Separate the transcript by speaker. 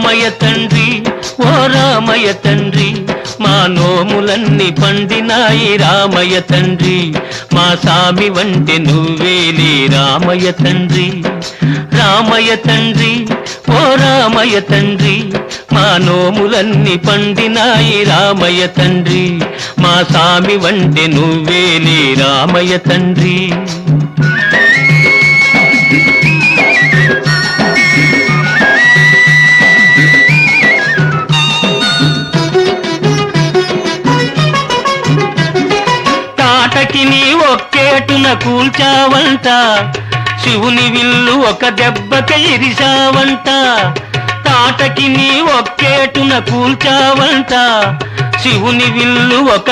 Speaker 1: రామయ్య తండ్రి ఓ రామయ్య తండ్రి మా నోములన్నీ పండినాయి రామయ్య తండ్రి మా సామి వంటి నువ్వేలే రామయ్య తండ్రి రామయ్య తండ్రి ఓ రామయ్య తండ్రి మా నోములన్నీ పండినాయి రామయ్య తండ్రి మా సామి వంటి నువ్వేలే రామయ్య తండ్రి తాటకి నీ ఒక్కేటున కూల్చావంట శివుని విల్లు ఒక దెబ్బక ఇరిశావంట తాటకి నీ ఒక్కేటున కూల్చావంట శివుని విల్లు ఒక